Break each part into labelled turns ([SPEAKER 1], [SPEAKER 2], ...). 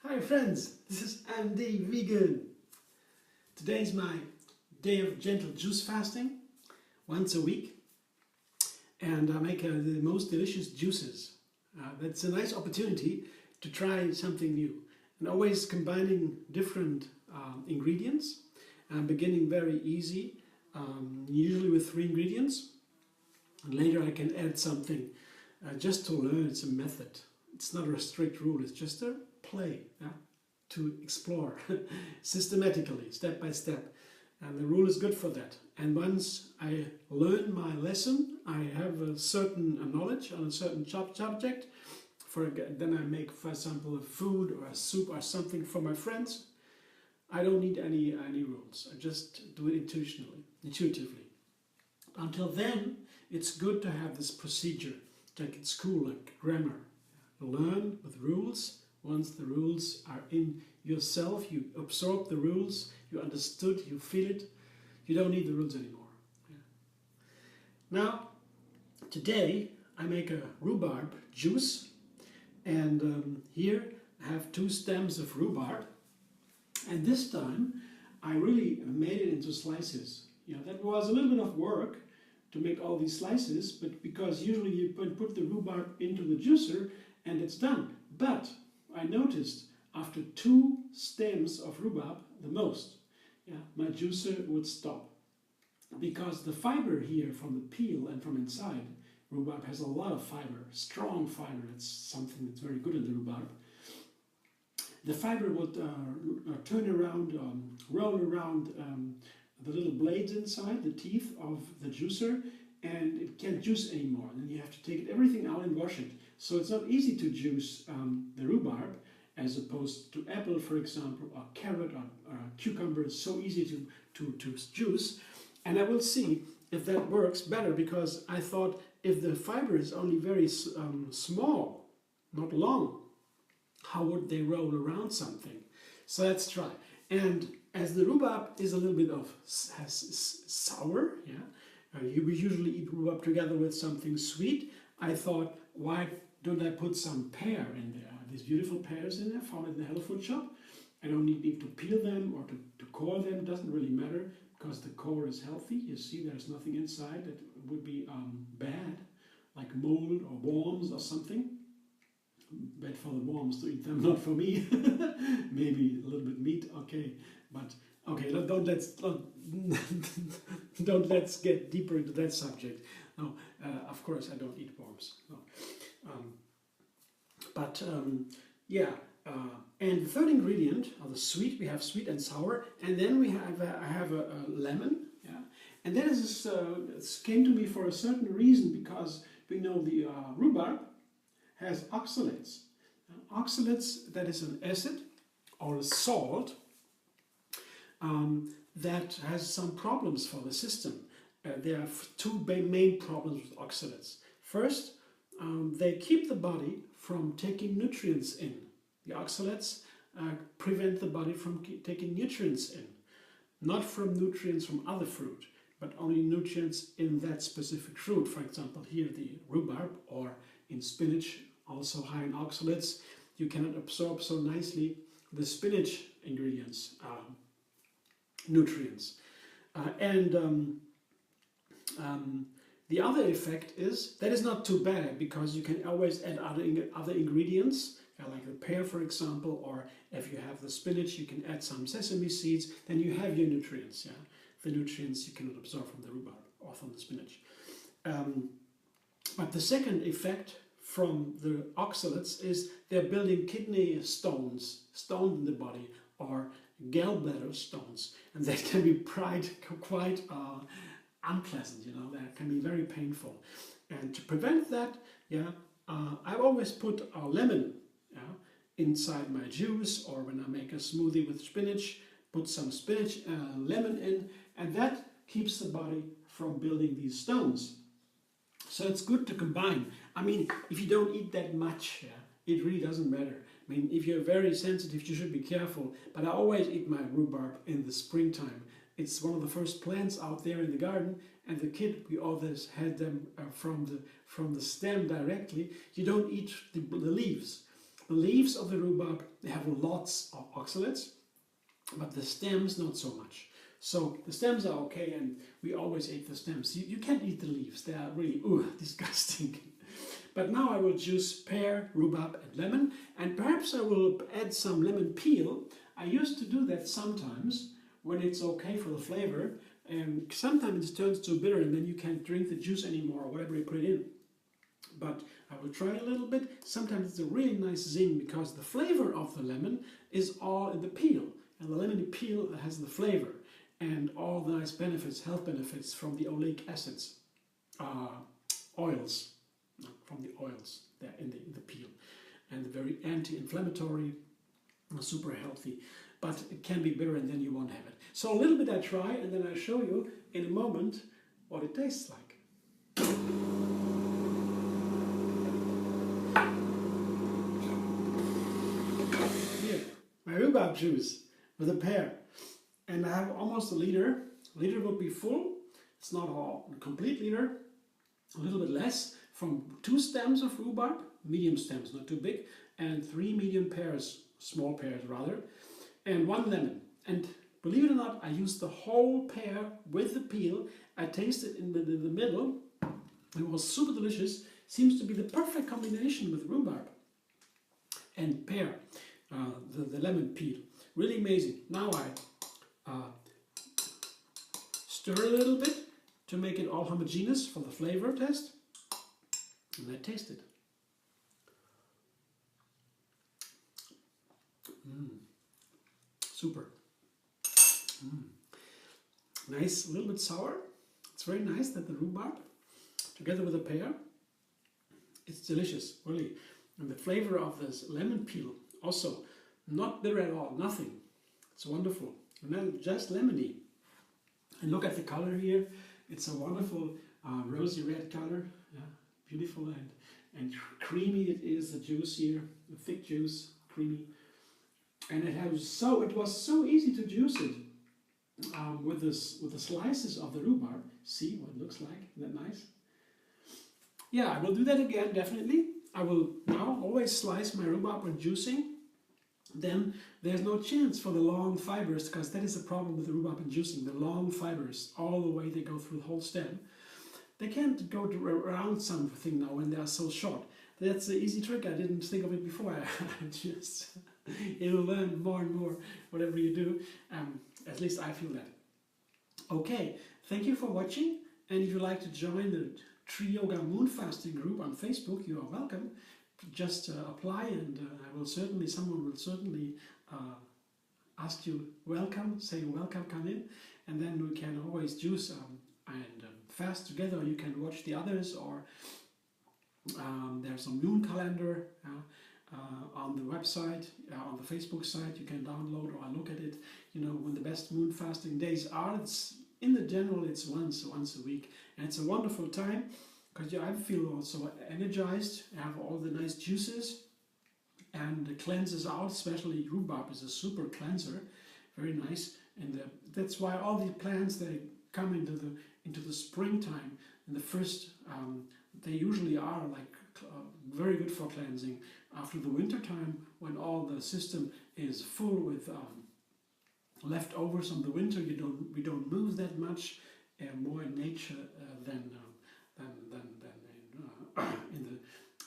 [SPEAKER 1] Hi friends, this is Andy Vegan. Today is my day of gentle juice fasting, once a week, and I make the most delicious juices. That's a nice opportunity to try something new, and always combining different ingredients. I'm beginning very easy, usually with 3 ingredients, and later I can add something just to learn. It's a method. It's not a strict rule, it's just a play, to explore systematically, step by step. And the rule is good for that. And once I learn my lesson, I have a certain knowledge on a certain subject. Then I make, for example, a food or a soup or something for my friends. I don't need any rules. I just do it intuitively. Until then, it's good to have this procedure, like at school, like grammar. Learn with rules. Once the rules are in yourself, you absorb the rules, you understood, you feel it, you don't need the rules anymore. Now, today I make a rhubarb juice, and here I have 2 stems of rhubarb, and this time I really made it into slices. That was a little bit of work to make all these slices, but because usually you put the rhubarb into the juicer and it's done. But I noticed after 2 stems of rhubarb, the most, my juicer would stop. Because the fiber here from the peel and from inside, rhubarb has a lot of fiber, strong fiber. It's something that's very good in the rhubarb. The fiber would turn around, roll around the little blades inside, the teeth of the juicer, and it can't juice anymore. And then you have to take everything out and wash it. So it's not easy to juice the rhubarb as opposed to apple, for example, or carrot or cucumber. It's so easy to juice. And I will see if that works better, because I thought if the fiber is only very small, not long, how would they roll around something? So let's try. And as the rhubarb is a little bit sour, we usually eat rhubarb together with something sweet. I thought, why don't I put some pear in there? These beautiful pears in there, found in the health food shop. I don't need to peel them or to core them. Doesn't really matter, because the core is healthy. You see, there's nothing inside that would be bad, like mold or worms or something. Bad for the worms to eat them, not for me. Maybe a little bit meat, okay. But okay, don't let's get deeper into that subject. No, of course I don't eat worms. No. And the third ingredient are the sweet. We have sweet and sour, and then we have I have a lemon. And that is it came to me for a certain reason, because we know the rhubarb has oxalates. Oxalates, that is an acid or a salt that has some problems for the system. There are 2 main problems with oxalates. First, they keep the body from taking nutrients in. The oxalates prevent the body from taking nutrients in. Not from nutrients from other fruit, but only nutrients in that specific fruit. For example, here the rhubarb, or in spinach, also high in oxalates. You cannot absorb so nicely the spinach ingredients, nutrients. The other effect is, that is not too bad, because you can always add other ingredients, like the pear, for example, or if you have the spinach, you can add some sesame seeds, then you have your nutrients. The nutrients you cannot absorb from the rhubarb or from the spinach. But the second effect from the oxalates is they're building kidney stones in the body, or gallbladder stones, and that can be quite unpleasant. That can be very painful. And to prevent that, I always put a lemon inside my juice, or when I make a smoothie with spinach, put some spinach and lemon in, and that keeps the body from building these stones. So it's good to combine. I mean, if you don't eat that much, it really doesn't matter. I mean, if you're very sensitive, you should be careful. But I always eat my rhubarb in the springtime, It's one of the first plants out there in the garden, and the kid, we always had them from the stem directly. You don't eat the leaves. The leaves of the rhubarb, they have lots of oxalates, but the stems not so much. So the stems are okay, and we always ate the stems. You can't eat the leaves. They are really disgusting. But now I will juice pear, rhubarb and lemon, and perhaps I will add some lemon peel. I used to do that sometimes when it's okay for the flavor, and sometimes it turns too bitter and then you can't drink the juice anymore or whatever you put it in. But I will try a little bit. Sometimes it's a really nice zing because the flavor of the lemon is all in the peel, and the lemon peel has the flavor and all the nice benefits, health benefits from the oleic acids, oils. From the oils there in the peel, and very anti-inflammatory, super healthy, but it can be bitter and then you won't have it. So a little bit I try, and then I show you in a moment what it tastes like. Here, my rhubarb juice with a pear, and I have almost a liter. A liter would be full. It's not a complete liter, a little bit less, from 2 stems of rhubarb, medium stems, not too big, and 3 medium pears, small pears rather, and 1 lemon. And believe it or not, I used the whole pear with the peel. I tasted in the middle. It was super delicious. Seems to be the perfect combination with rhubarb and pear, the lemon peel. Really amazing. Now I stir a little bit to make it all homogeneous for the flavor test. And I taste it. Super. Nice, a little bit sour. It's very nice that the rhubarb, together with the pear, it's delicious, really. And the flavor of this lemon peel, also not bitter at all, nothing. It's wonderful. And then just lemony. And look at the color here. It's a wonderful rosy red color. Yeah. Beautiful and creamy it is, the juice here, the thick juice, creamy, and it was so easy to juice it with the slices of the rhubarb. See what it looks like? Isn't that nice? Yeah, I will do that again definitely. I will now always slice my rhubarb when juicing. Then there's no chance for the long fibers, because that is the problem with the rhubarb and juicing. The long fibers, all the way they go through the whole stem. They can't go around something now when they are so short. That's the easy trick. I didn't think of it before. You'll learn more and more whatever you do. At least I feel that. Okay, thank you for watching. And if you'd like to join the Tree Yoga Moon Fasting group on Facebook, you are welcome. Just apply, and someone will certainly ask you welcome, say welcome, come in, and then we can always juice and fast together. You can watch the others, or there's a moon calendar on the website, on the Facebook site. You can download or look at it. You know when the best moon fasting days are. It's in the general, it's once a week, and it's a wonderful time because I feel also energized. I have all the nice juices, and it cleanses out. Especially rhubarb is a super cleanser, very nice, and that's why all the plants they come into the springtime. In the first, they usually are like very good for cleansing. After the winter time, when all the system is full with leftovers from the winter, we don't move that much, more in nature than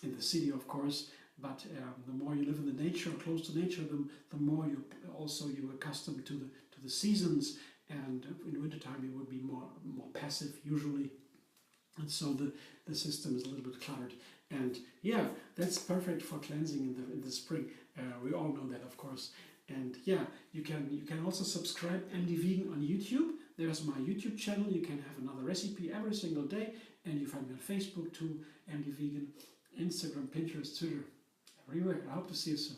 [SPEAKER 1] in the city, of course. But the more you live in the nature, close to nature, the more you're accustomed to the seasons. And in the wintertime, it would be more passive usually, and so the system is a little bit cluttered. And yeah, that's perfect for cleansing in the spring. We all know that, of course. And yeah, you can also subscribe MD Vegan on YouTube. There's my YouTube channel. You can have another recipe every single day, and you find me on Facebook too, MD Vegan, Instagram, Pinterest, Twitter, everywhere. I hope to see you soon.